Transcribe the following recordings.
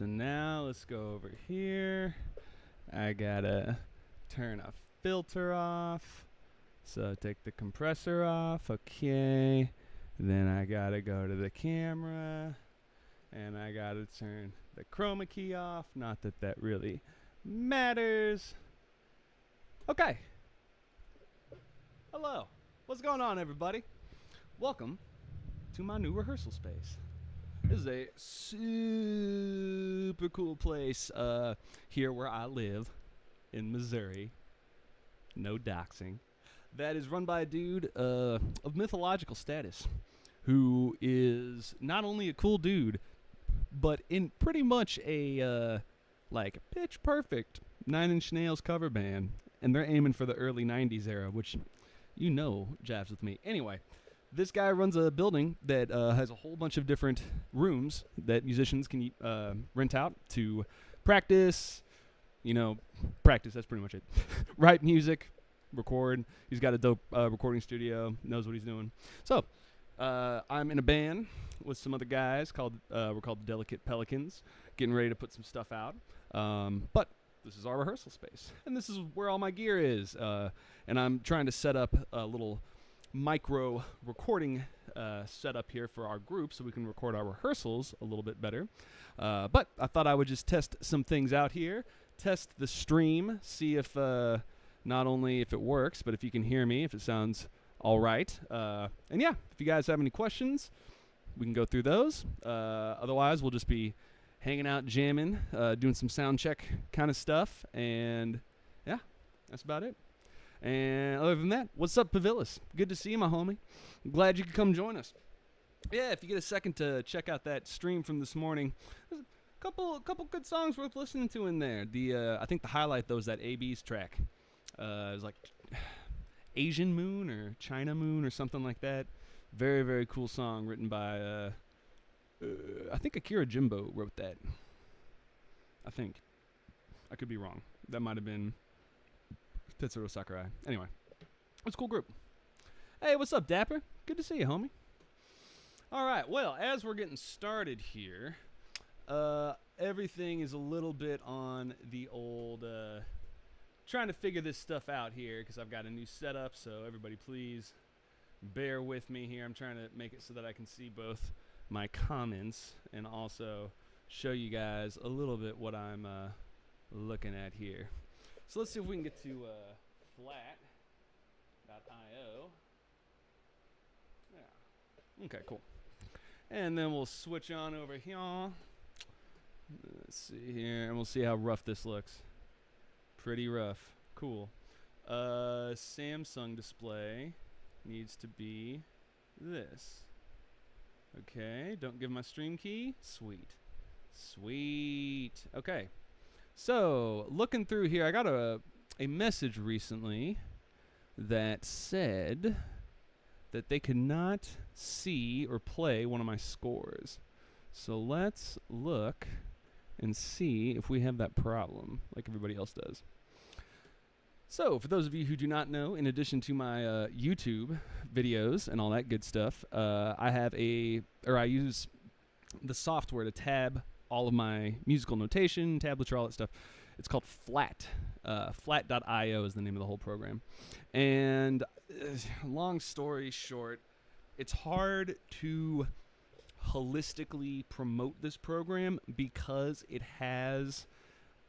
So now let's go over here. I gotta turn a filter off. So take the compressor off. Okay. Then I gotta go to the camera. And I gotta turn the chroma key off. Not that that really matters. Okay. Hello. What's going on, everybody? Welcome to my new rehearsal space. This is a super cool place here where I live in Missouri. No doxing. That is run by a dude of mythological status who is not only a cool dude, but in pretty much a like pitch perfect Nine Inch Nails cover band. And they're aiming for the early 90s era, which you know jives with me. Anyway, this guy runs a building that has a whole bunch of different rooms that musicians can rent out to practice. Practice, that's pretty much it. Write music, record. He's got a dope recording studio, knows what he's doing. So, I'm in a band with some other guys we're called the Delicate Pelicans, getting ready to put some stuff out. But this is our rehearsal space, and this is where all my gear is. And I'm trying to set up a little micro recording setup here for our group so we can record our rehearsals a little bit better. But I thought I would just test some things out here, test the stream, see if not only if it works, but if you can hear me, if it sounds all right. And yeah, if you guys have any questions, we can go through those. Otherwise, we'll just be hanging out, jamming, doing some sound check kind of stuff. And yeah, that's about it. And other than that, what's up, Pavilis? Good to see you, my homie. I'm glad you could come join us. Yeah, if you get a second to check out that stream from this morning, there's a couple good songs worth listening to in there. I think the highlight, though, is that AB's track. It was like Asian Moon or China Moon or something like that. Very, very cool song written by, I think Akira Jimbo wrote that. I think. I could be wrong. That might have been Tetsuro Sakurai. Anyway, it's a cool group. Hey, what's up, Dapper? Good to see you, homie. All right, well, as we're getting started here, everything is a little bit on the old, trying to figure this stuff out here because I've got a new setup, so everybody please bear with me here. I'm trying to make it so that I can see both my comments and also show you guys a little bit what I'm looking at here. So let's see if we can get to flat.io. Yeah. Okay, cool. And then we'll switch on over here. Let's see here, and we'll see how rough this looks. Pretty rough. Cool. Samsung display needs to be this. Okay, don't give my stream key. Sweet. Sweet. Okay. So, looking through here, I got a message recently that said that they could not see or play one of my scores. So let's look and see if we have that problem like everybody else does. So, for those of you who do not know, in addition to my YouTube videos and all that good stuff, I use the software to tab all of my musical notation, tablature, all that stuff. It's called Flat. Flat.io is the name of the whole program. And long story short, it's hard to holistically promote this program because it has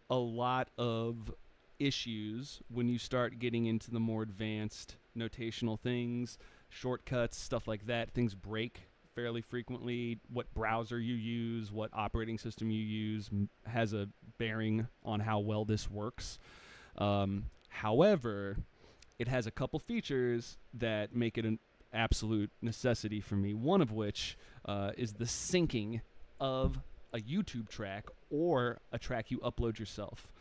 a lot of issues when you start getting into the more advanced notational things, shortcuts, stuff like that. Things break fairly frequently. What browser you use, what operating system you use has a bearing on how well this works. However, it has a couple features that make it an absolute necessity for me, one of which is the syncing of a YouTube track or a track you upload yourself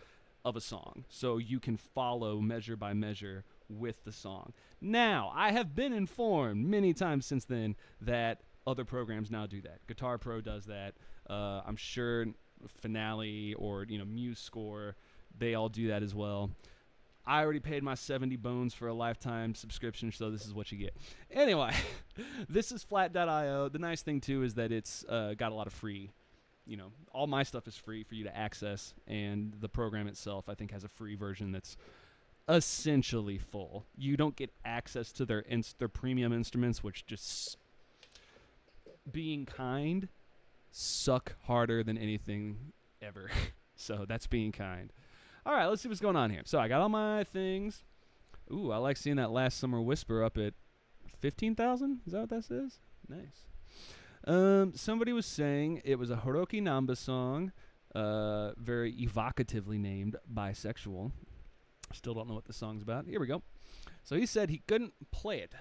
of a song, so you can follow measure by measure with the song. Now, I have been informed many times since then that other programs now do that. Guitar Pro does that. I'm sure Finale or MuseScore, they all do that as well. I already paid my 70 bones for a lifetime subscription, so this is what you get. Anyway, this is flat.io. The nice thing, too, is that it's got a lot of free all my stuff is free for you to access, and the program itself, I think, has a free version that's essentially full. You don't get access to their premium instruments, which, just being kind, suck harder than anything ever. So that's being kind. All right, let's see what's going on here. So I got all my things. Ooh, I like seeing that Last Summer Whisper up at 15,000. Is that what that says? Nice. Somebody was saying it was a Hiroki Namba song, very evocatively named Bisexual. Still don't know what the song's about. Here we go. So he said he couldn't play it,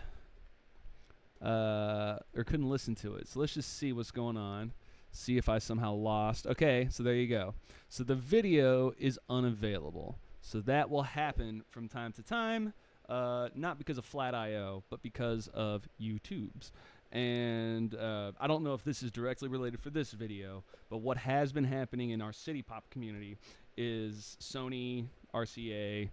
or couldn't listen to it. So let's just see what's going on. See if I somehow lost. Okay, so there you go. So the video is unavailable. So that will happen from time to time, not because of Flat.io, but because of YouTube's. And I don't know if this is directly related for this video, but what has been happening in our city pop community is Sony, RCA,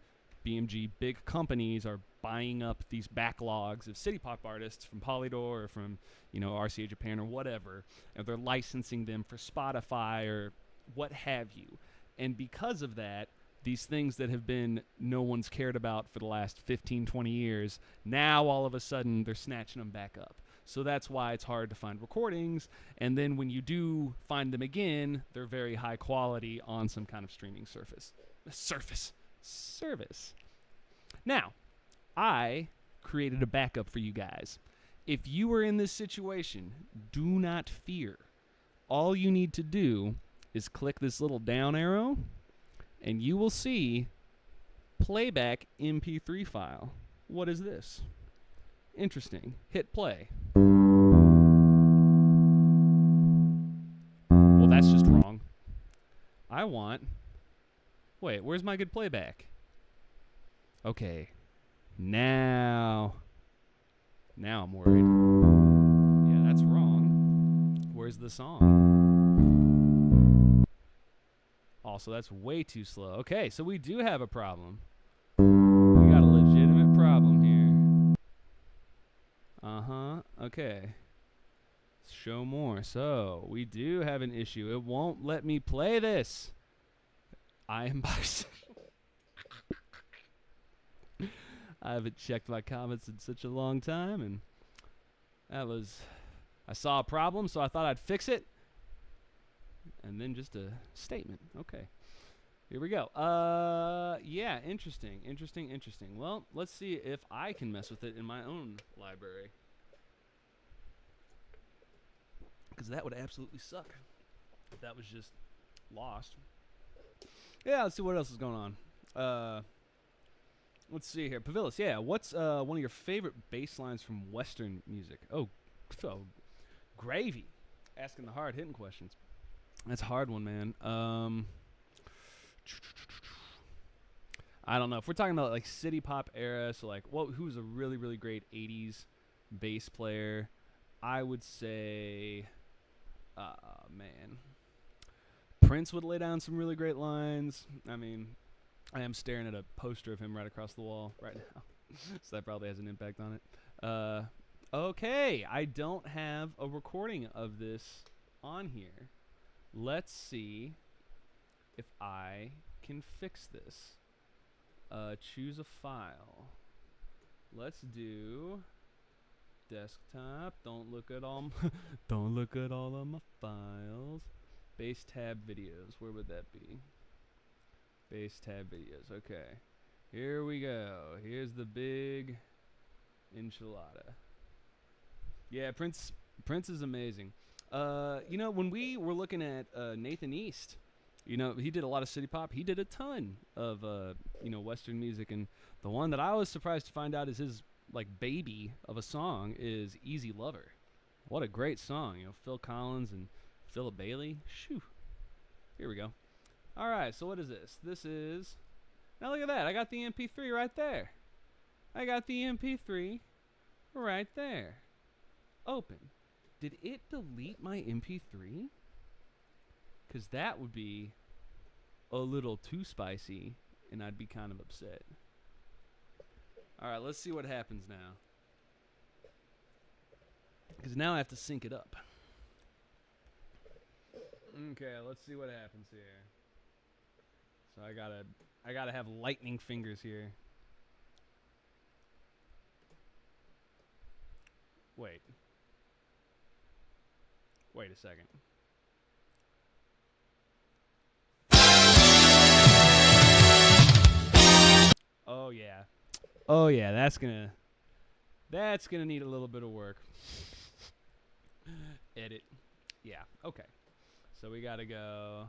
BMG, big companies are buying up these backlogs of city pop artists from Polydor or from, RCA Japan or whatever, and they're licensing them for Spotify or what have you. And because of that, these things that have been no one's cared about for the last 15, 20 years, now all of a sudden they're snatching them back up. So that's why it's hard to find recordings. And then when you do find them again, they're very high quality on some kind of streaming service. Now, I created a backup for you guys. If you are in this situation, do not fear. All you need to do is click this little down arrow, and you will see playback MP3 file. What is this? Interesting. Hit play. Well, that's just wrong. Wait, where's my good playback? Okay. Now I'm worried. Yeah, that's wrong. Where's the song? Also, that's way too slow. Okay, so we do have a problem. We got a legitimate problem here. Okay. Show more. So, we do have an issue. It won't let me play this. I am bisexual. I haven't checked my comments in such a long time, and I saw a problem, so I thought I'd fix it. And then just a statement. Okay. Here we go. Yeah, interesting. Well, let's see if I can mess with it in my own library. Because that would absolutely suck if that was just lost. Yeah, let's see what else is going on. Let's see here. Pavilis, yeah, what's one of your favorite bass lines from Western music? Oh, so gravy. Asking the hard-hitting questions. That's a hard one, man. I don't know. If we're talking about like city pop era, so like who's a really, really great 80s bass player, I would say, man, Prince would lay down some really great lines. I mean, I am staring at a poster of him right across the wall right now, so that probably has an impact on it. Okay, I don't have a recording of this on here. Let's see if I can fix this. Choose a file. Let's do desktop. Don't look at all of my files. Base tab videos. Where would that be? Base tab videos. Okay. Here we go. Here's the big enchilada. Yeah, Prince is amazing. When we were looking at Nathan East, he did a lot of city pop. He did a ton of Western music, and the one that I was surprised to find out is his baby of a song is Easy Lover. What a great song. Phil Collins and Philip Bailey. Shoo. Here we go. All right, so what is this? This is, now look at that. I got the MP3 right there. Open. Did it delete my MP3? Because that would be a little too spicy, and I'd be kind of upset. All right, let's see what happens now. Because now I have to sync it up. Okay, let's see what happens here. So I gotta have lightning fingers here. Wait. Wait a second. Oh yeah. Oh yeah, that's gonna need a little bit of work. Edit. Yeah, okay. So we gotta go.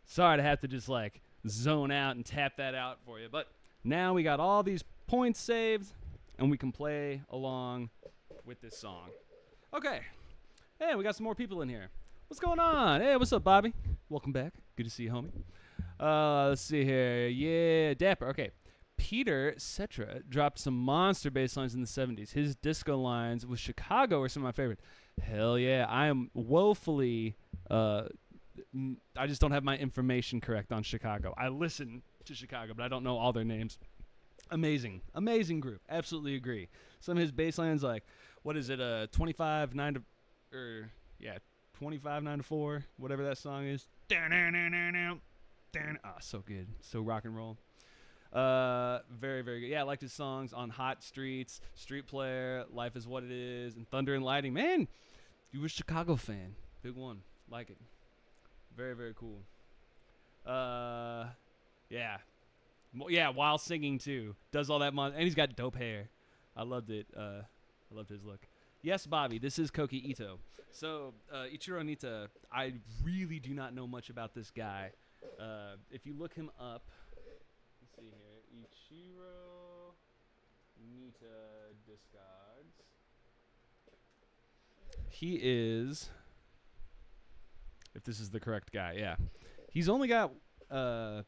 Sorry to have to just like zone out and tap that out for you, but now we got all these points saved and we can play along with this song. Okay. Hey, we got some more people in here. What's going on? Hey, what's up, Bobby? Welcome back. Good to see you, homie. Let's see here. Yeah, Dapper. Okay. Peter Cetera dropped some monster bass lines in the 70s. His disco lines with Chicago are some of my favorite. Hell yeah. I am woefully, I just don't have my information correct on Chicago. I listen to Chicago, but I don't know all their names. Amazing group. Absolutely agree. Some of his bass lines, like, what is it, 25, 9 to, or, yeah, 25, 9 to 4, whatever that song is. So good. So rock and roll. Very good. Yeah, I liked his songs on Hot Streets, Street Player, Life Is What It Is, and Thunder and Lightning. Man, you were a Chicago fan. Big one. Like it. Very cool. Yeah. Yeah, while singing too. Does all that and he's got dope hair. I loved it. I loved his look. Yes, Bobby, this is Koki Ito. So, Ichiro Nita, I really do not know much about this guy. If you look him up, let's see here, Ichiro Nita Discogs. He is, if this is the correct guy, yeah. He's only got, or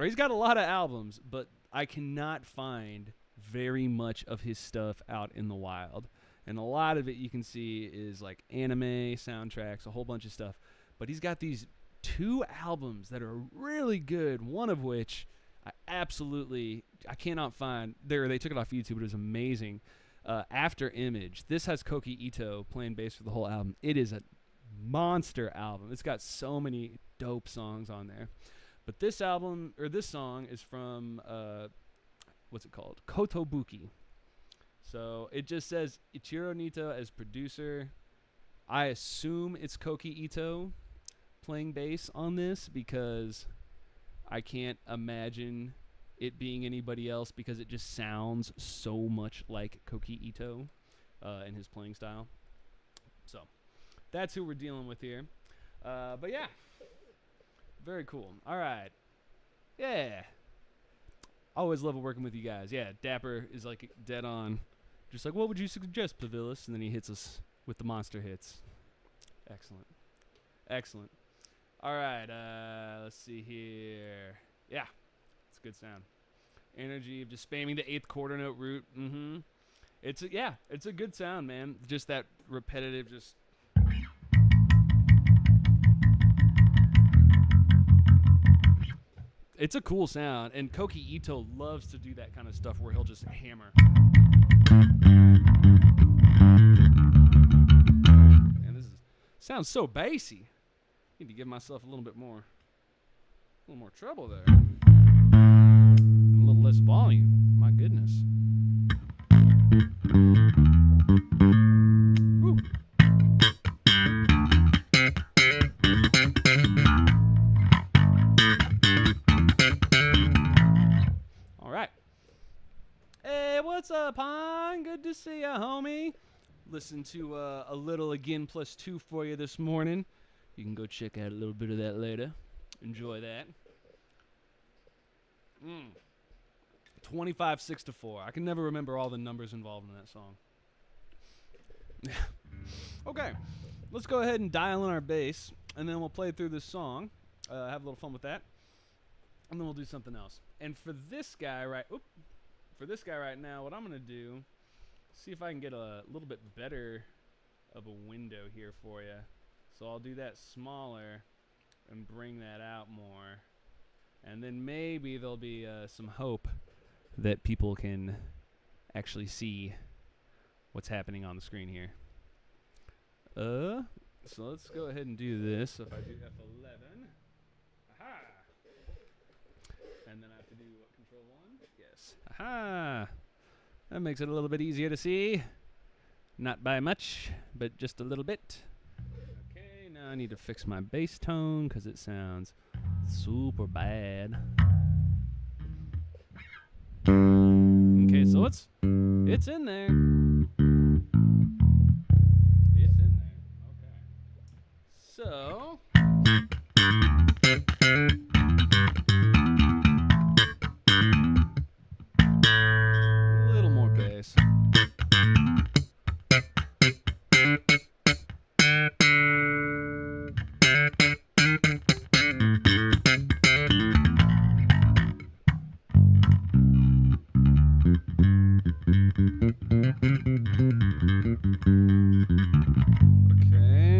he's got a lot of albums, but I cannot find very much of his stuff out in the wild. And a lot of it you can see is like anime soundtracks, a whole bunch of stuff. But he's got these 2 albums that are really good, one of which I cannot find. They took it off YouTube, but it was amazing. After Image. This has Koki Ito playing bass for the whole album. It is a monster album. It's got so many dope songs on there. But this song is from, what's it called? Kotobuki. So it just says Ichiro Nita as producer. I assume it's Koki Ito playing bass on this because I can't imagine it being anybody else because it just sounds so much like Koki Ito in his playing style. So that's who we're dealing with here. But yeah, very cool. All right. Yeah. Always love working with you guys. Yeah, Dapper is like dead on. Just like, what would you suggest, Pavilis? And then he hits us with the monster hits. Excellent. All right, let's see here. Yeah, it's a good sound. Energy of just spamming the 8th quarter note root. It's a good sound, man. Just that repetitive, just. It's a cool sound, and Koki Ito loves to do that kind of stuff where he'll just hammer. Man, sounds so bassy. Need to give myself a little more trouble there. A little less volume. My goodness. Woo. All right. Hey, what's up, hon? Good to see ya, homie. Listen to a little Again Plus 2 for you this morning. You can go check out a little bit of that later. Enjoy that. 25, 6 to 4. I can never remember all the numbers involved in that song. Okay, let's go ahead and dial in our bass, and then we'll play through this song. Have a little fun with that, and then we'll do something else. And for this guy right now, what I'm gonna do, see if I can get a little bit better of a window here for you. So I'll do that smaller and bring that out more. And then maybe there'll be some hope that people can actually see what's happening on the screen here. So let's go ahead and do this. So if I do F11. Aha! And then I have to do what, Control 1? Yes. Aha! That makes it a little bit easier to see. Not by much, but just a little bit. Okay, now I need to fix my bass tone because it sounds super bad. Okay, so it's in there. It's in there. Okay. So a little more bass. Okay,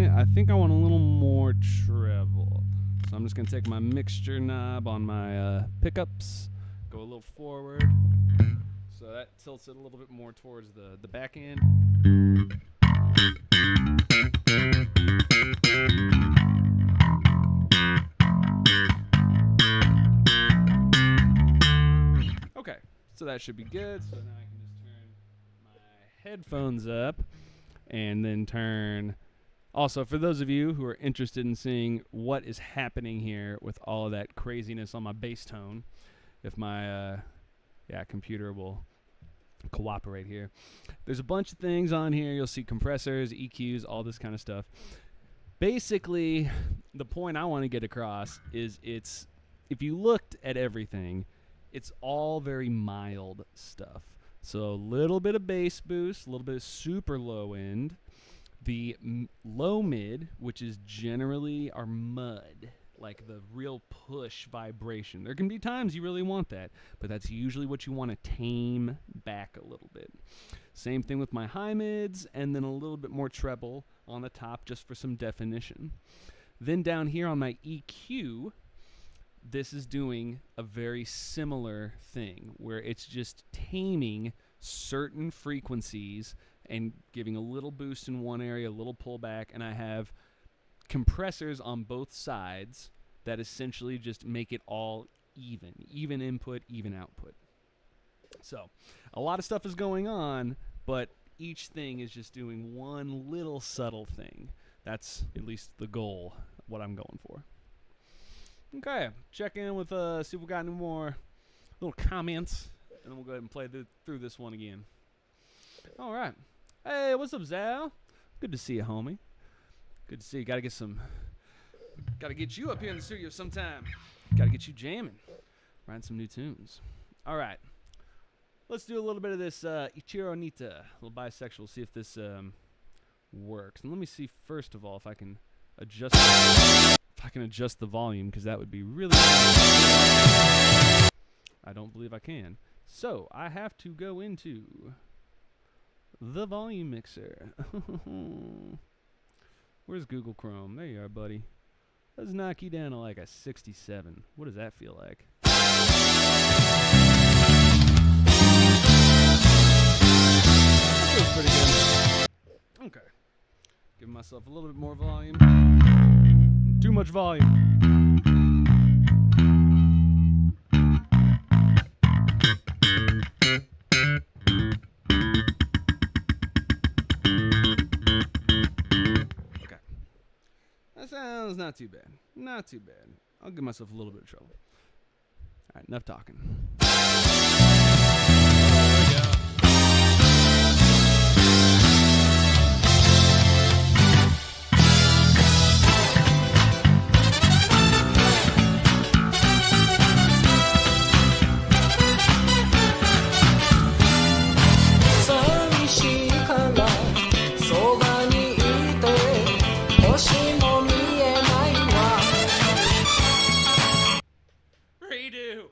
I think I want a little more treble. So I'm just going to take my mixture knob on my pickups, go a little forward. So that tilts it a little bit more towards the back end. Okay, so that should be good. So now I can just turn my headphones up and then turn. Also, for those of you who are interested in seeing what is happening here with all of that craziness on my bass tone, if my computer will cooperate here. There's a bunch of things on here. You'll see compressors, EQs, all this kind of stuff. Basically, the point I want to get across is if you looked at everything, it's all very mild stuff. So a little bit of bass boost, a little bit of super low end, the low mid, which is generally our mud, like the real push vibration. There can be times you really want that, but that's usually what you want to tame back a little bit. Same thing with my high mids, and then a little bit more treble on the top just for some definition. Then down here on my EQ, this is doing a very similar thing where it's just taming certain frequencies and giving a little boost in one area, a little pullback, and I have compressors on both sides that essentially just make it all even input, even output. So a lot of stuff is going on, but each thing is just doing one little subtle thing. That's at least the goal, what I'm going for. Okay, check in with see if we got any more little comments, and then we'll go ahead and play through this one again. All right. Hey, what's up, Zal? Good to see you, homie. Good to see you. Gotta get you up here in the studio sometime. Gotta get you jamming. Writing some new tunes. All right. Let's do a little bit of this Ichiro Nita, a little bisexual, see if this works. And let me see, first of all, if I can adjust the volume, because that would be really I don't believe I can. So I have to go into the volume mixer. Where's Google Chrome? There you are, buddy. Let's knock you down to like a 67. What does that feel like? That feels pretty good. Okay. Giving myself a little bit more volume. Too much volume. Okay. That sounds not too bad. Not too bad. I'll give myself a little bit of trouble. All right, enough talking. There we go. Redo.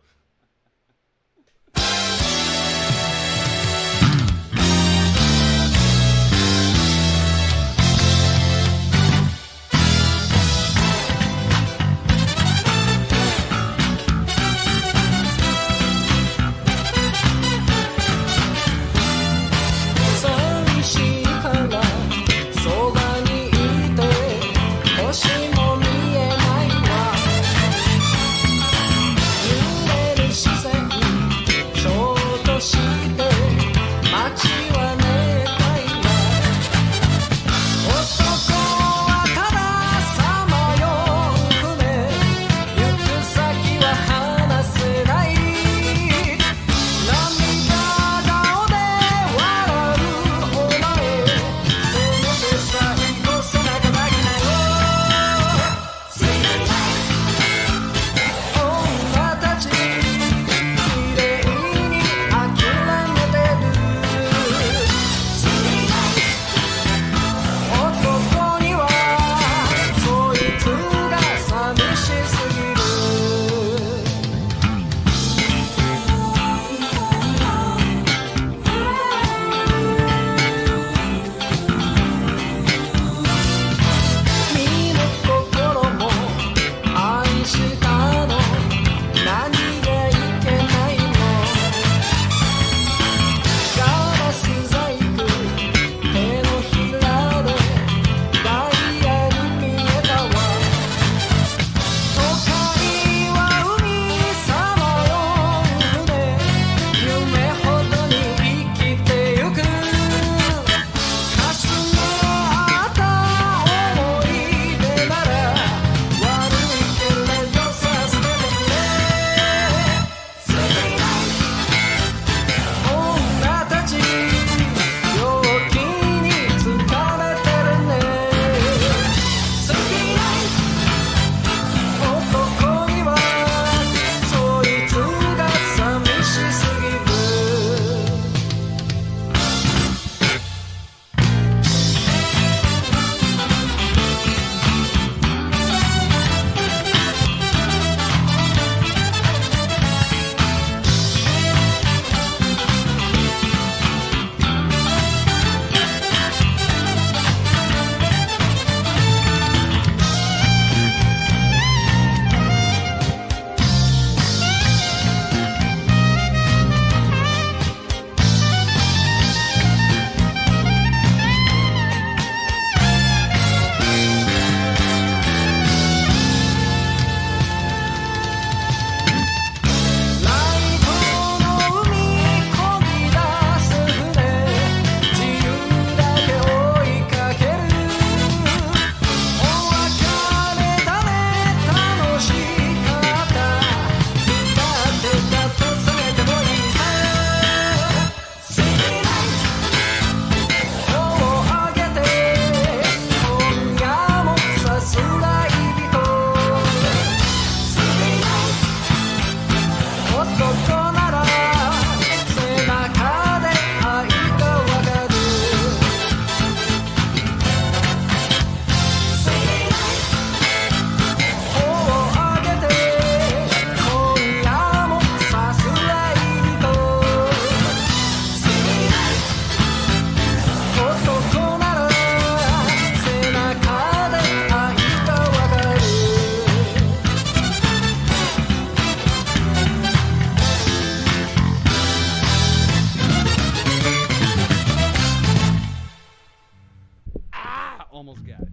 Almost got it.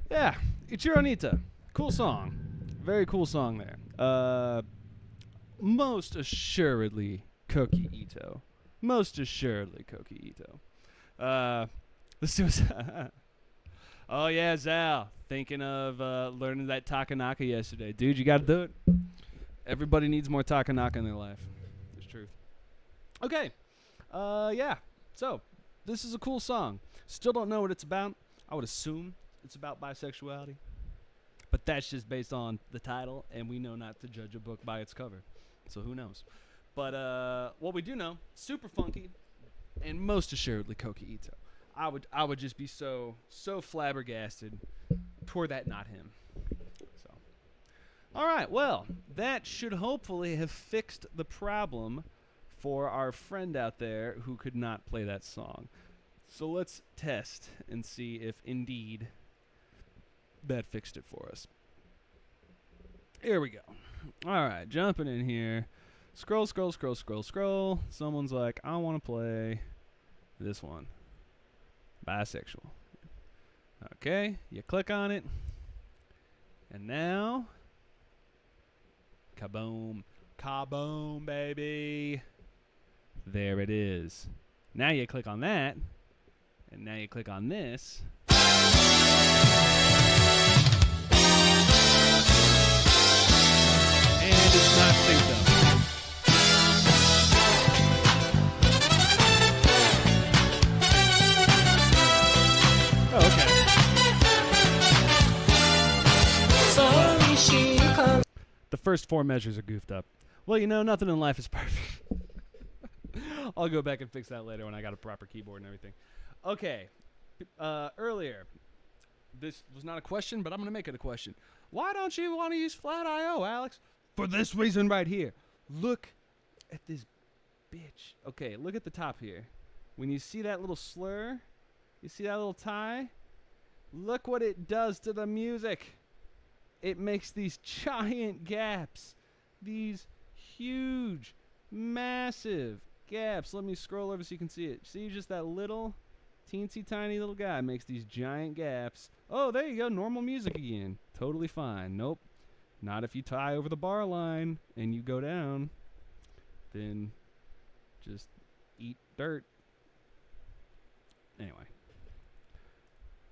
Yeah, Ichiro Nita. Cool song. Very cool song there. Most assuredly Koki Ito. Most assuredly Koki Ito. Let's do it. Oh, yeah, Zal. Thinking of learning that Takanaka yesterday. Dude, you got to do it. Everybody needs more Takanaka in their life. It's true. Okay. Yeah. So, this is a cool song. Still don't know what it's about. I would assume it's about bisexuality. But that's just based on the title, and we know not to judge a book by its cover. So who knows? But what we do know, super funky, and most assuredly Koki Ito. I would just be so flabbergasted toward that not him. So, all right, well, that should hopefully have fixed the problem for our friend out there who could not play that song. So let's test and see if indeed that fixed it for us. Here we go. All right, jumping in here. Scroll. Someone's like, I want to play this one. Bisexual. Okay, you click on it. And now, kaboom. Kaboom, baby. There it is. Now you click on that. And now you click on this. And it's not synced up. Oh, okay. The first 4 measures are goofed up. Well, you know, nothing in life is perfect. I'll go back and fix that later when I got a proper keyboard and everything. Okay. Earlier, this was not a question, but I'm going to make it a question. Why don't you want to use Flat.io, Alex? For this reason right here. Look at this bitch. Okay, look at the top here. When you see that little slur, you see that little tie? Look what it does to the music. It makes these giant gaps. These huge, massive gaps. Let me scroll over so you can see it. See just that little, teensy tiny little guy makes these giant gaps. Oh, there you go. Normal music again. Totally fine. Nope. Not if you tie over the bar line and you go down. Then just eat dirt. Anyway.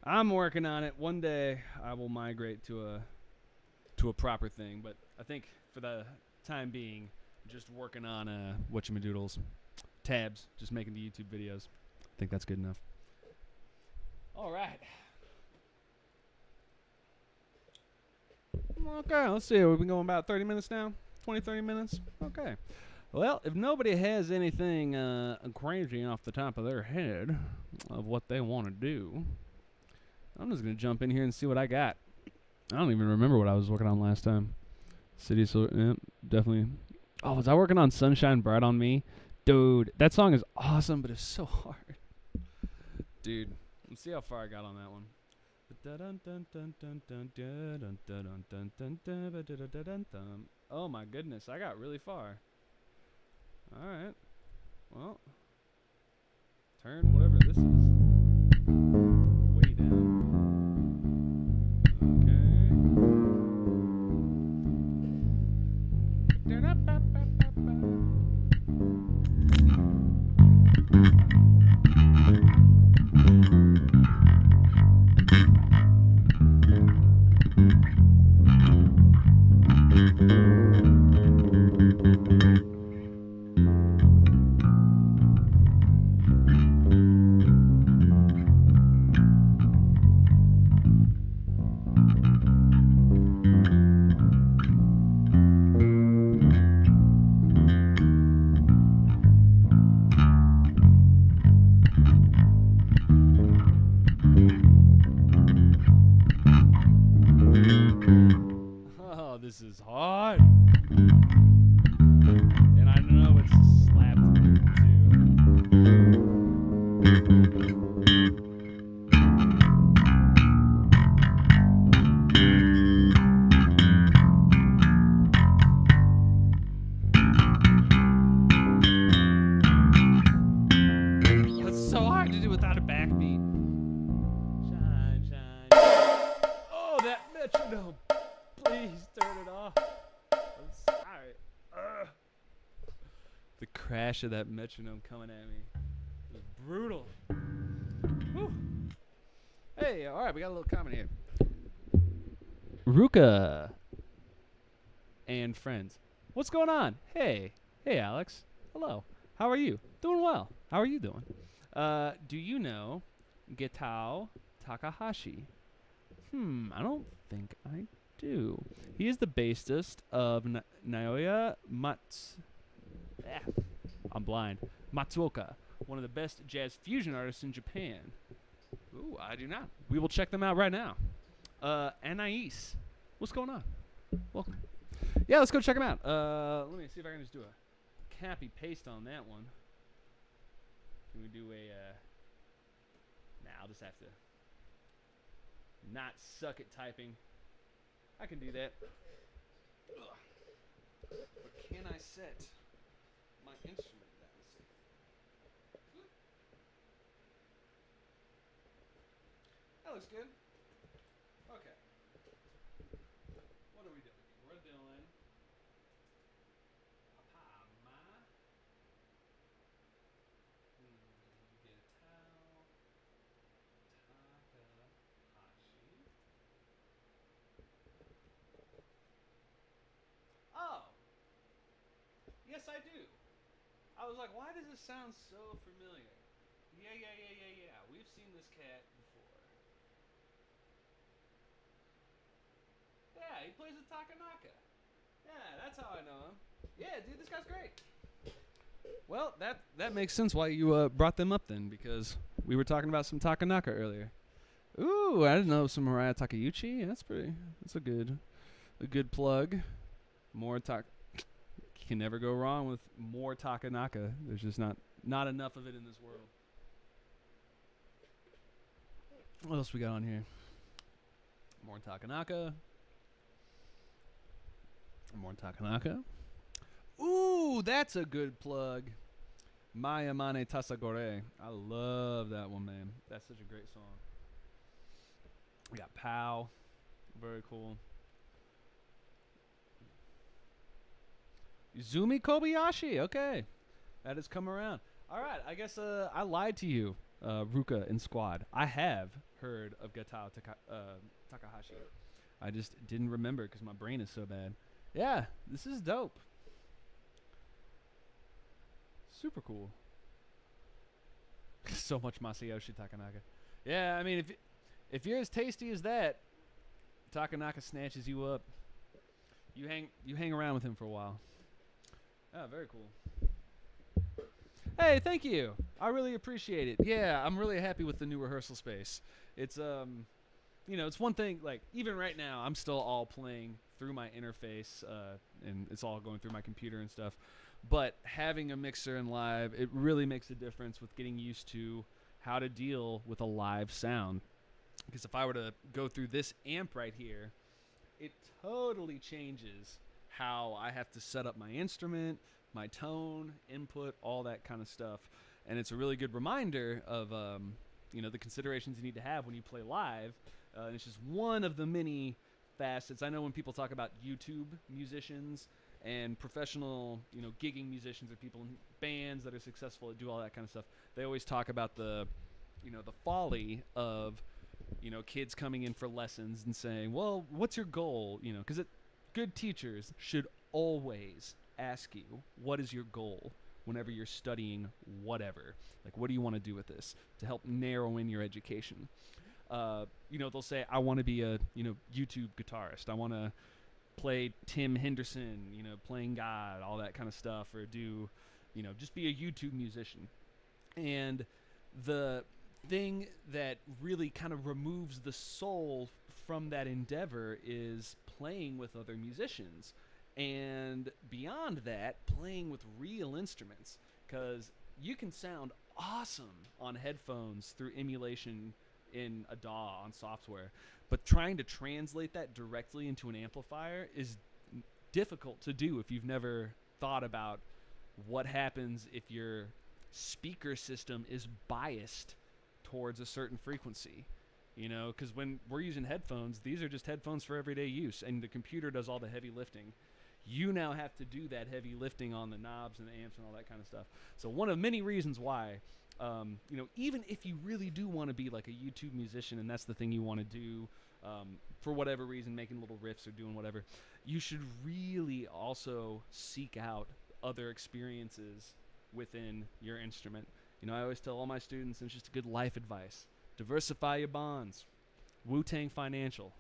I'm working on it. One day I will migrate to a proper thing, but I think for the time being, just working on whatchamadoodles, tabs, just making the YouTube videos. I think that's good enough. All right. Okay, let's see. We've been going about 30 minutes now? 20, 30 minutes? Okay. Well, if nobody has anything crazy off the top of their head of what they want to do, I'm just going to jump in here and see what I got. I don't even remember what I was working on last time. City, so yeah, definitely. Oh, was I working on Sunshine Bright on Me? Dude, that song is awesome, but it's so hard. Dude, let's see how far I got on that one. Oh my goodness, I got really far. Alright. Well, turn whatever this is way down. This is hard. And I know it's slapped too. It's so hard to do without a backbeat. crash of that metronome coming at me. It was brutal. Whew. Hey, all right, we got a little comment here. Ruka and friends. What's going on? Hey, Alex. Hello. How are you? Doing well. How are you doing? Do you know Getao Takahashi? I don't think I do. He is the bassist of Naoya I'm blind. Matsuoka, one of the best jazz fusion artists in Japan. Ooh, I do not. We will check them out right now. Anais, what's going on? Welcome. Yeah, let's go check them out. Let me see if I can just do a copy paste on that one. Can we do a? Nah, I'll just have to not suck at typing. I can do that. Ugh. But can I set my instrument down safely? That looks good. Okay. What are we doing? We're doing Papama. Getao Takahashi. Oh! Yes, I do. I was like, why does this sound so familiar? Yeah. We've seen this cat before. Yeah, he plays with Takanaka. Yeah, that's how I know him. Yeah, dude, this guy's great. Well, that makes sense why you brought them up then, because we were talking about some Takanaka earlier. Ooh, I didn't know some Mariah Takeuchi. That's a good plug. More Tak. You can never go wrong with more Takanaka. There's just not enough of it in this world. What else we got on here? More Takanaka. More Takanaka. Ooh, that's a good plug. Maya Mane Tasagore. I love that one, man. That's such a great song. We got Pow. Very cool. Izumi Kobayashi. Okay. That has come around. All right. I guess I lied to you, Ruka and Squad. I have heard of Getao Takahashi. I just didn't remember because my brain is so bad. Yeah, this is dope. Super cool. So much Masayoshi Takanaka. Yeah, I mean, if you're as tasty as that, Takanaka snatches you up. You hang around with him for a while. Ah, very cool. Hey, thank you. I really appreciate it. Yeah, I'm really happy with the new rehearsal space. It's it's one thing, like, even right now, I'm still all playing through my interface, and it's all going through my computer and stuff. But having a mixer and live, it really makes a difference with getting used to how to deal with a live sound. Because if I were to go through this amp right here, it totally changes how I have to set up my instrument, my tone, input, all that kind of stuff. And it's a really good reminder of the considerations you need to have when you play live. And it's just one of the many facets. I know when people talk about YouTube musicians and professional, gigging musicians or people in bands that are successful that do all that kind of stuff, they always talk about the folly of, kids coming in for lessons and saying, well, what's your goal? Because good teachers should always ask you, what is your goal whenever you're studying whatever? Like, what do you want to do with this to help narrow in your education? They'll say, I want to be a, YouTube guitarist. I want to play Tim Henderson, playing God, all that kind of stuff, or do, just be a YouTube musician. And the thing that really kind of removes the soul from that endeavor is playing with other musicians. And beyond that, playing with real instruments. Because you can sound awesome on headphones through emulation in a DAW on software, but trying to translate that directly into an amplifier is difficult to do if you've never thought about what happens if your speaker system is biased towards a certain frequency. Because when we're using headphones, these are just headphones for everyday use, and the computer does all the heavy lifting. You now have to do that heavy lifting on the knobs and the amps and all that kind of stuff. So one of many reasons why, even if you really do want to be like a YouTube musician and that's the thing you want to do, for whatever reason, making little riffs or doing whatever, you should really also seek out other experiences within your instrument. I always tell all my students, and it's just a good life advice, diversify your bonds. Wu-Tang Financial,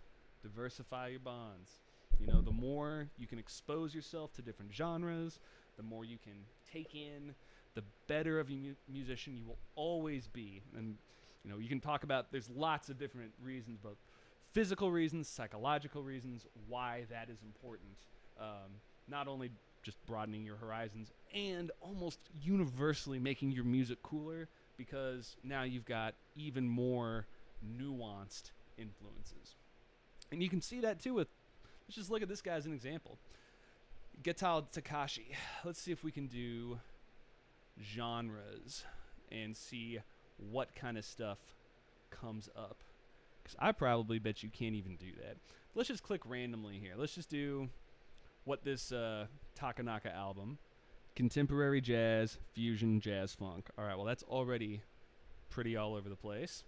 diversify your bonds. The more you can expose yourself to different genres, the more you can take in, the better of a musician you will always be. And, you can talk about, there's lots of different reasons, both physical reasons, psychological reasons, why that is important. Not only just broadening your horizons and almost universally making your music cooler, because now you've got even more nuanced influences. And you can see that too with, let's just look at this guy as an example. Getal Takashi. Let's see if we can do genres and see what kind of stuff comes up. Because I probably bet you can't even do that. Let's just click randomly here. Let's just do what this Takanaka album, contemporary jazz, fusion, jazz, funk. All right, well, that's already pretty all over the place.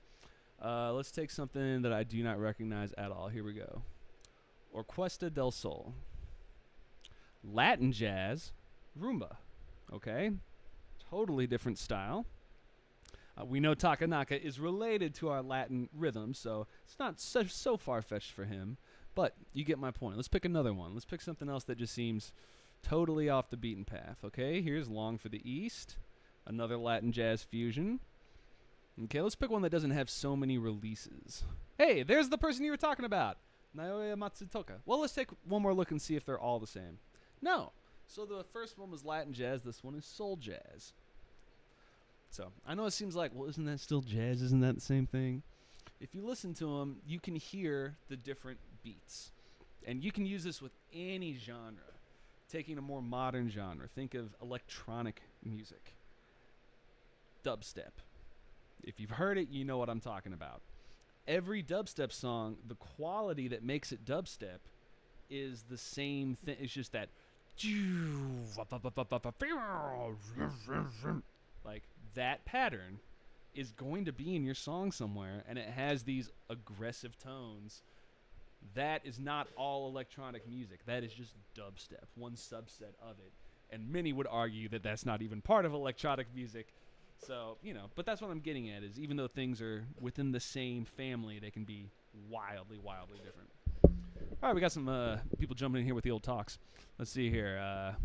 Let's take something that I do not recognize at all. Here we go. Orquesta del Sol. Latin jazz, rumba. Okay? Totally different style. We know Takanaka is related to our Latin rhythm, so it's not so far-fetched for him. But you get my point. Let's pick another one. Let's pick something else that just seems totally off the beaten path. Okay, here's Long for the East. Another Latin jazz fusion. Okay, let's pick one that doesn't have so many releases. Hey, there's the person you were talking about. Naoya Matsutoka. Well, let's take one more look and see if they're all the same. No. So the first one was Latin jazz. This one is soul jazz. So I know it seems like, well, isn't that still jazz? Isn't that the same thing? If you listen to them, you can hear the different beats. And you can use this with any genre. Taking a more modern genre. Think of electronic music. Dubstep. If you've heard it, you know what I'm talking about. Every dubstep song, the quality that makes it dubstep is the same thing. It's just that like that pattern is going to be in your song somewhere, and it has these aggressive tones. That is not all electronic music. That is just dubstep, one subset of it. And many would argue that that's not even part of electronic music. So, but that's what I'm getting at, is even though things are within the same family, they can be wildly, wildly different. All right, we got some people jumping in here with the old talks. Let's see here.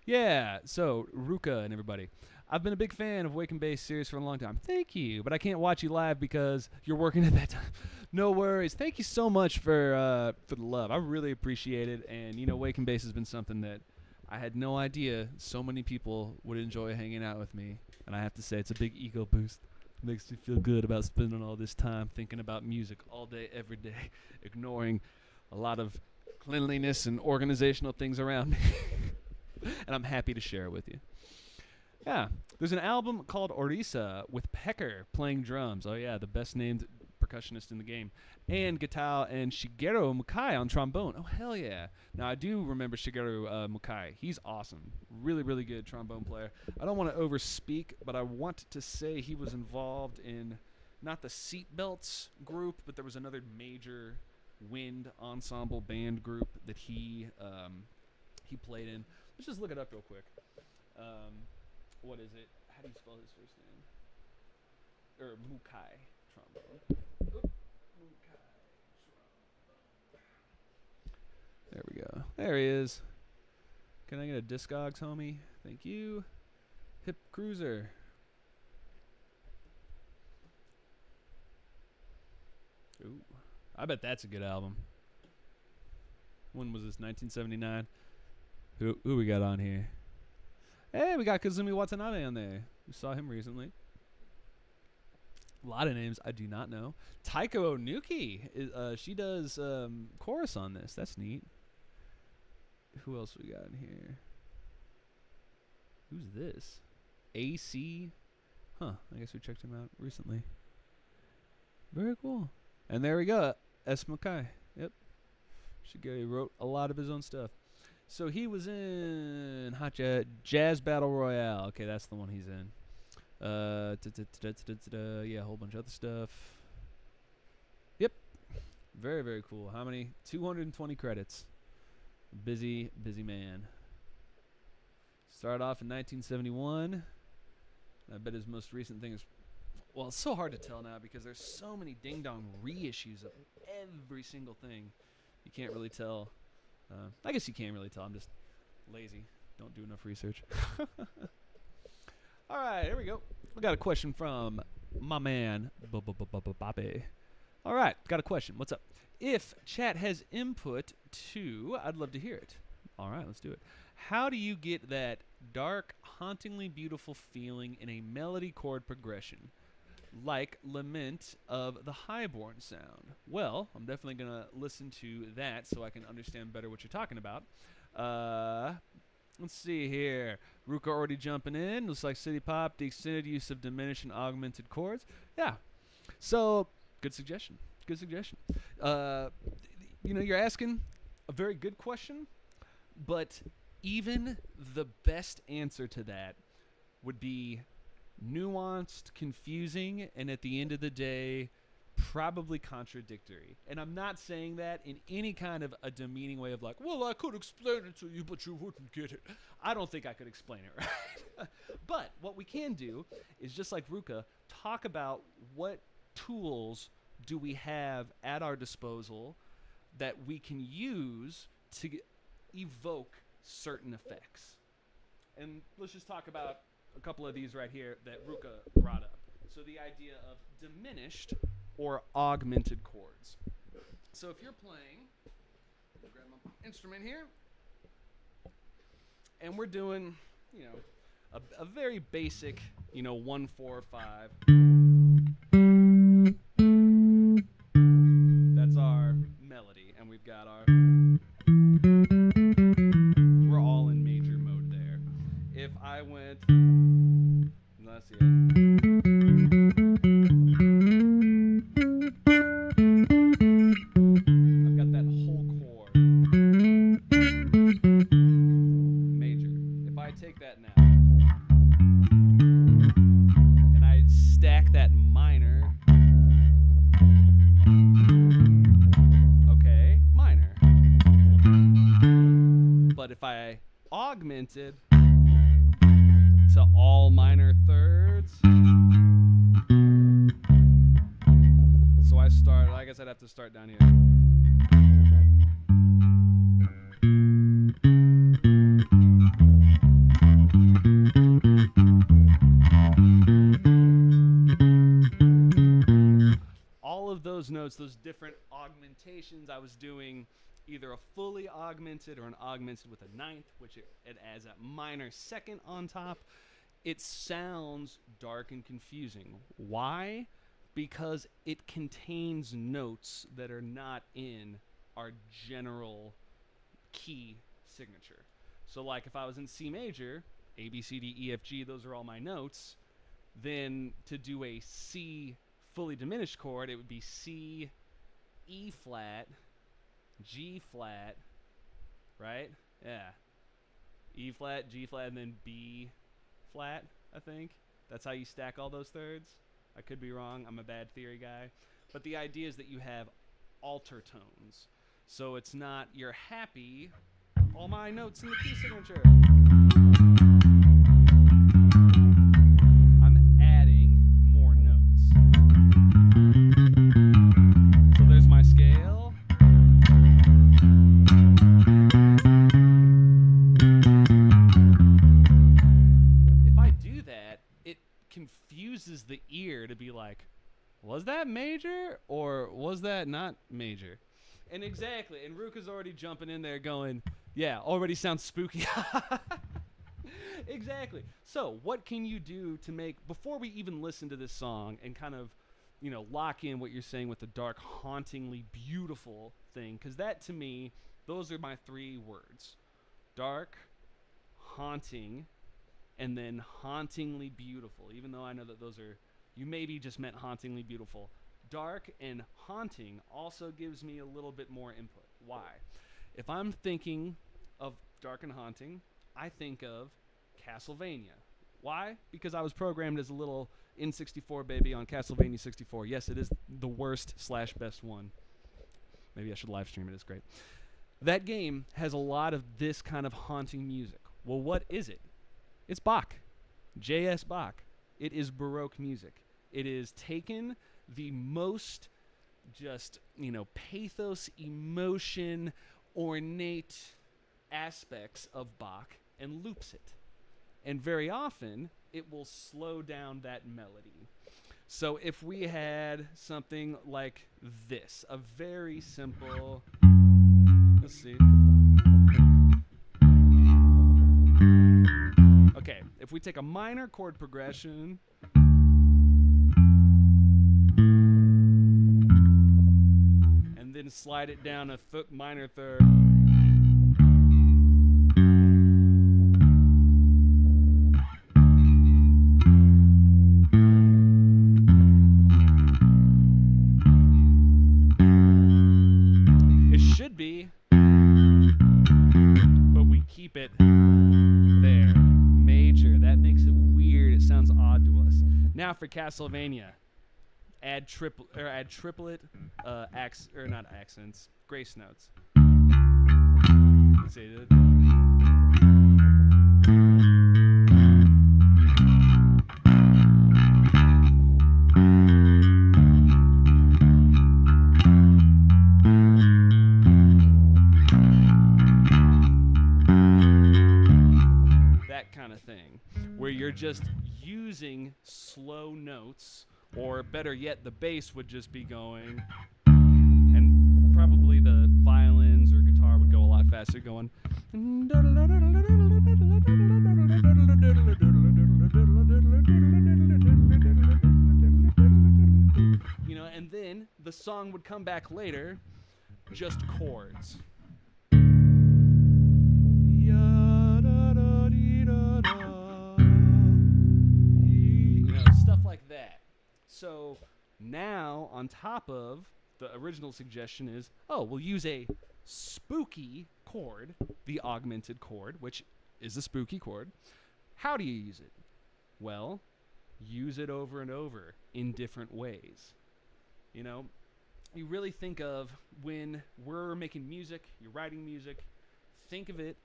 Yeah, so Ruka and everybody. I've been a big fan of Wake and Base series for a long time. Thank you, but I can't watch you live because you're working at that time. No worries. Thank you so much for the love. I really appreciate it. And, Wake and Base has been something that I had no idea so many people would enjoy hanging out with me. And I have to say, it's a big ego boost. It makes me feel good about spending all this time thinking about music all day, every day, ignoring a lot of cleanliness and organizational things around me. And I'm happy to share it with you. Yeah, there's an album called Orisa with Pecker playing drums. Oh yeah, the best named percussionist in the game. And Getal and Shigeru Mukai on trombone. Oh hell yeah. Now I do remember Shigeru Mukai. He's awesome. Really, really good trombone player. I don't want to overspeak, but I want to say he was involved in not the Seatbelts group, but there was another major wind ensemble band group that he played in. Let's just look it up real quick. What is it? How do you spell his first name? Mukai trombone. Mukai trombone. There we go. There he is. Can I get a Discogs, homie? Thank you. Hip Cruiser. Ooh, I bet that's a good album. When was this? 1979. Who we got on here? Hey, we got Kazumi Watanabe on there. We saw him recently. A lot of names I do not know. Taiko Onuki. She does chorus on this. That's neat. Who else we got in here? Who's this? AC? Huh. I guess we checked him out recently. Very cool. And there we go. S. Makai. Yep. Shigeri wrote a lot of his own stuff. So he was in Jazz Battle Royale. Okay, that's the one he's in. Yeah, a whole bunch of other stuff. Yep. Very, very cool. How many? 220 credits. Busy, busy man. Started off in 1971. I bet his most recent thing is... Well, it's so hard to tell now because there's so many ding-dong reissues of every single thing. You can't really tell. I guess you can't really tell. I'm just lazy. Don't do enough research. All right, here we go. We got a question from my man, Bobby. All right, got a question. What's up? If chat has input to, I'd love to hear it. All right, let's do it. How do you get that dark, hauntingly beautiful feeling in a melody chord progression, like Lament of the Highborn sound? Well, I'm definitely going to listen to that so I can understand better what you're talking about. Let's see here. Ruka already jumping in. Looks like City Pop, the extended use of diminished and augmented chords. Yeah. So, good suggestion. Good suggestion. You're asking a very good question, but even the best answer to that would be nuanced, confusing, and at the end of the day, probably contradictory. And I'm not saying that in any kind of a demeaning way of like, well, I could explain it to you, but you wouldn't get it. I don't think I could explain it, right? But what we can do is, just like Ruka, talk about what tools do we have at our disposal that we can use to evoke certain effects. And let's just talk about a couple of these right here that Ruka brought up. So the idea of diminished or augmented chords. So if you're playing, I'll grab my instrument here, and we're doing, a very basic, 1, 4, 5. That's our melody, and we've got our... We're all in major mode there. If I went... Let's see it. I've got that whole chord. Major. If I take that now, and I stack that minor... Okay, minor. But if I augmented to all minor thirds, so I guess I'd have to start down here. All of those notes, those different augmentations, I was doing either a fully augmented or an augmented with a ninth, which it adds a minor second on top. It sounds dark and confusing. Why? Because it contains notes that are not in our general key signature. So like if I was in C major, A, B, C, D, E, F, G, those are all my notes, then to do a C fully diminished chord, it would be C, E flat, G flat, right? Yeah. E flat, G flat, and then B flat, I think. That's how you stack all those thirds. I could be wrong. I'm a bad theory guy. But the idea is that you have alter tones. So it's not you're happy, all my notes in the key signature. I'm adding more notes. So there's my scale. If I do that, it confuses the ear to be like, was that major or was that not major? And exactly, and Ruka's already jumping in there going, yeah, already sounds spooky. Exactly. So what can you do to make, before we even listen to this song and kind of, lock in what you're saying with the dark, hauntingly beautiful thing, because that to me, those are my three words. Dark, haunting, and then hauntingly beautiful, even though I know that those are, you maybe just meant hauntingly beautiful. Dark and haunting also gives me a little bit more input. Why? If I'm thinking of dark and haunting, I think of Castlevania. Why? Because I was programmed as a little N64 baby on Castlevania 64. Yes, it is the worst slash best one. Maybe I should live stream it. It's great. That game has a lot of this kind of haunting music. Well, what is it? It's Bach. J.S. Bach. It is Baroque music. It is taken the most just, pathos, emotion, ornate aspects of Bach and loops it. And very often, it will slow down that melody. So if we had something like this, a very simple, let's see. Okay, if we take a minor chord progression, and then slide it down a minor third, be, but we keep it there. Major. That makes it weird. It sounds odd to us. Now for Castlevania, add triplet, not accents, grace notes. Let's see. Where you're just using slow notes, or better yet, the bass would just be going, and probably the violins or guitar would go a lot faster, going. And then the song would come back later, just chords. Like that. So now, on top of the original suggestion is, we'll use a spooky chord, the augmented chord, which is a spooky chord. How do you use it? Well, use it over and over in different ways. You really think of when we're making music, you're writing music, think of it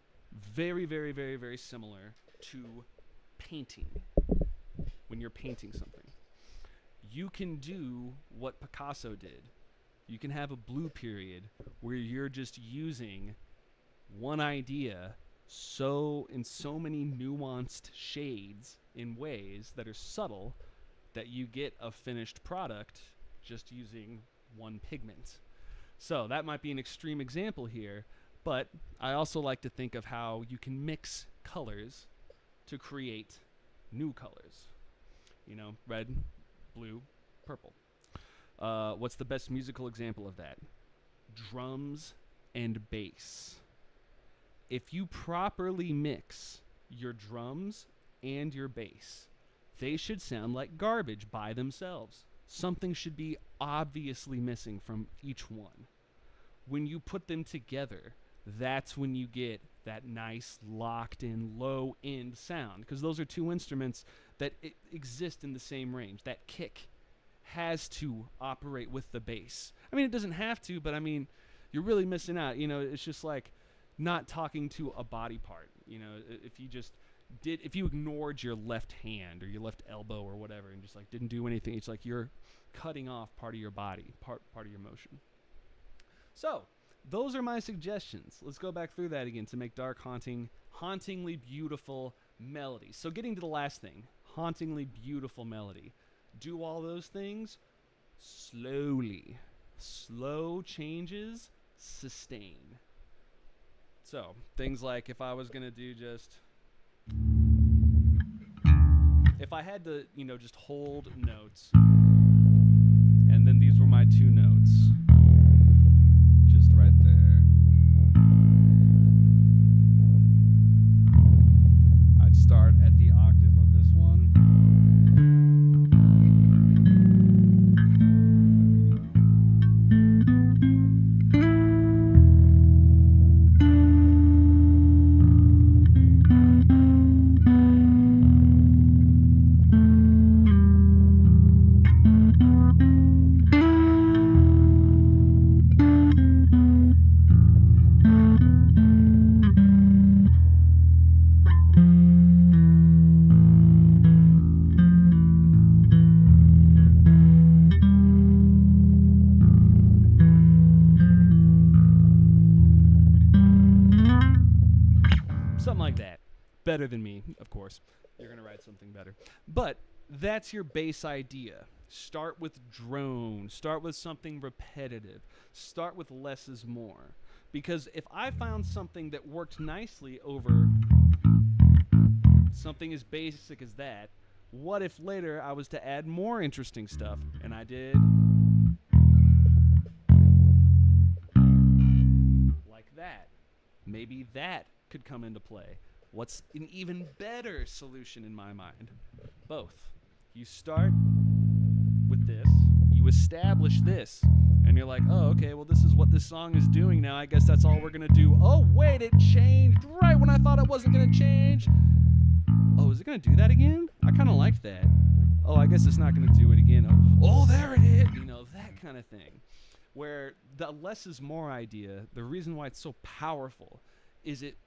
very, very, very, very similar to painting. When you're painting something, you can do what Picasso did. You can have a blue period where you're just using one idea in so many nuanced shades in ways that are subtle that you get a finished product just using one pigment. So that might be an extreme example here, but I also like to think of how you can mix colors to create new colors. Red, blue, purple. What's the best musical example of that? Drums and bass. If you properly mix your drums and your bass, they should sound like garbage by themselves. Something should be obviously missing from each one. When you put them together, that's when you get that nice locked-in low-end sound, because those are two instruments that exist in the same range. That kick has to operate with the bass. I mean, it doesn't have to, but I mean, you're really missing out. It's just like not talking to a body part. If you ignored your left hand or your left elbow or whatever and just like didn't do anything, it's like you're cutting off part of your body, part of your motion. So those are my suggestions. Let's go back through that again to make dark hauntingly beautiful melody. So getting to the last thing, hauntingly beautiful melody. Do all those things slowly. Slow changes sustain. So things like if I was going to do if I had to, just hold notes, and then these were my two notes. Just right there. I'd start at the octave of this one. There we go. Something like that. Better than me, of course. You're going to write something better. But that's your base idea. Start with drone. Start with something repetitive. Start with less is more. Because if I found something that worked nicely over something as basic as that, what if later I was to add more interesting stuff and I did like that? Maybe that could come into play. What's an even better solution in my mind? Both. You start with this, you establish this, and you're like, oh, okay, well, this is what this song is doing now. I guess that's all we're going to do. Oh, wait, it changed right when I thought it wasn't going to change. Oh, is it going to do that again? I kind of liked that. Oh, I guess it's not going to do it again. Oh, there it is. You know, that kind of thing. Where the less is more idea, the reason why it's so powerful is it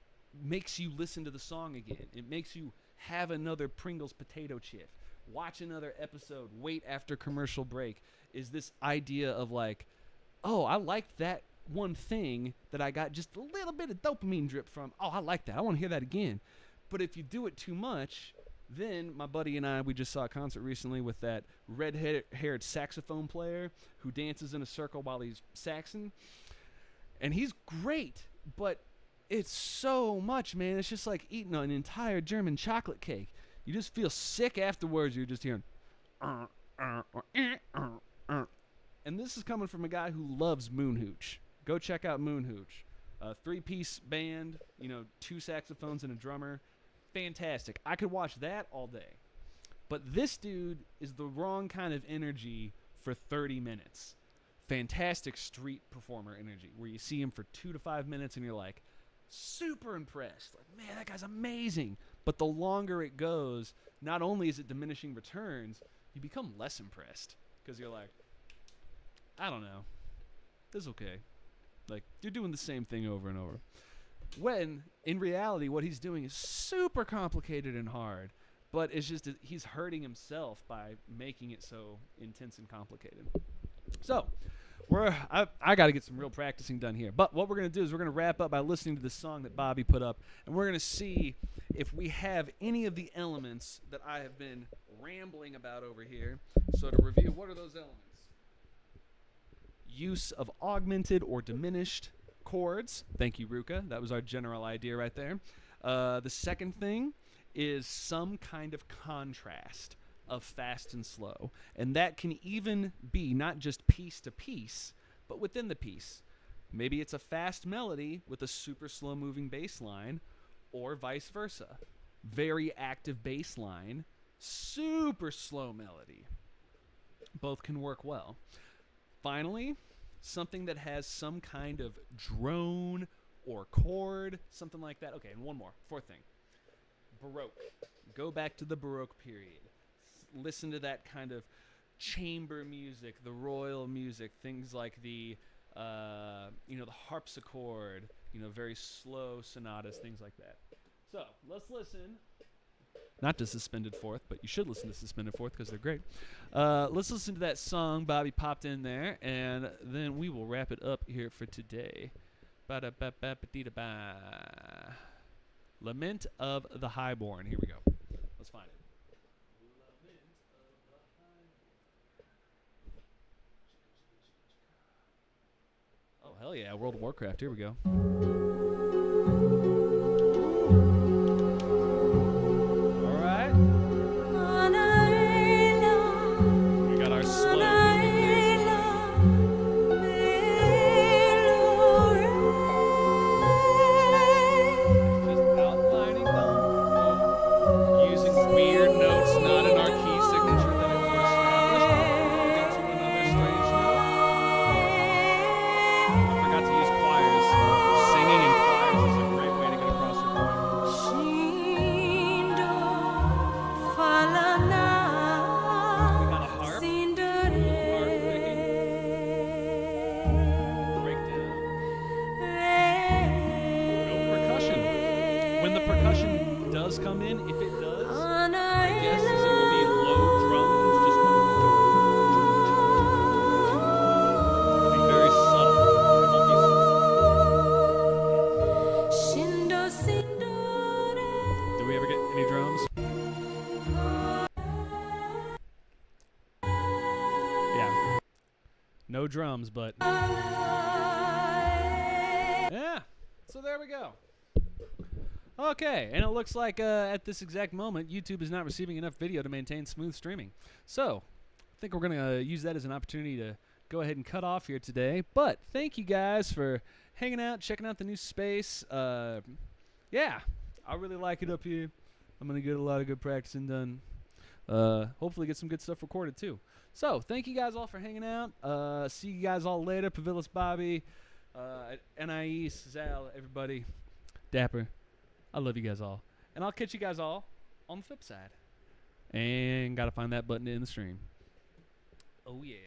makes you listen to the song again. It makes you have another Pringles potato chip, watch another episode, wait after commercial break. Is this idea of like, oh, I liked that one thing that I got just a little bit of dopamine drip from. Oh, I like that. I want to hear that again. But if you do it too much, then my buddy and I, we just saw a concert recently with that red-haired saxophone player who dances in a circle while he's saxing. And he's great, but it's so much, man. It's just like eating an entire German chocolate cake. You just feel sick afterwards. You're just hearing, and this is coming from a guy who loves Moonhooch. Go check out Moonhooch. A 3-piece band, 2 saxophones and a drummer. Fantastic. I could watch that all day. But this dude is the wrong kind of energy for 30 minutes. Fantastic street performer energy, where you see him for 2 to 5 minutes and you're like, super impressed. Like, man, that guy's amazing. But the longer it goes, not only is it diminishing returns, you become less impressed. Because you're like, I don't know. This is okay. Like, you're doing the same thing over and over. When, in reality, what he's doing is super complicated and hard. But it's just he's hurting himself by making it so intense and complicated. So, I got to get some real practicing done here. But what we're going to do is we're going to wrap up by listening to the song that Bobby put up. And we're going to see if we have any of the elements that I have been rambling about over here. So to review, what are those elements? Use of augmented or diminished chords. Thank you, Ruka. That was our general idea right there. The second thing is some kind of contrast of fast and slow. And that can even be not just piece to piece, but within the piece. Maybe it's a fast melody with a super slow moving bass line, or vice versa. Very active bass line, super slow melody. Both can work well. Finally, something that has some kind of drone or chord, something like that. Okay, and one more, fourth thing. Baroque. Go back to the Baroque period. Listen to that kind of chamber music, the royal music, things like the harpsichord, very slow sonatas, things like that. So let's listen. Not to Suspended Fourth, but you should listen to Suspended Fourth because they're great. Let's listen to that song Bobby popped in there, and then we will wrap it up here for today. Ba-da-ba-ba-ba-dee-da-ba. Lament of the Highborn. Here we go. Let's find it. Oh, hell yeah. World of Warcraft. Here we go. All right. We got our slow moving just outlining them, using weird notes, not in our key signature that it was established. Moving to another strange note. I forgot to use choirs. Singing No drums, but yeah. So there we go. Okay, and it looks like at this exact moment, YouTube is not receiving enough video to maintain smooth streaming. So I think we're going to use that as an opportunity to go ahead and cut off here today. But thank you guys for hanging out, checking out the new space. Yeah, I really like it up here. I'm going to get a lot of good practicing done. Hopefully get some good stuff recorded too. So thank you guys all for hanging out. See you guys all later. Pavilis Bobby, NIE, Zal, everybody. Dapper. I love you guys all. And I'll catch you guys all on the flip side. And got to find that button in the stream. Oh, yeah.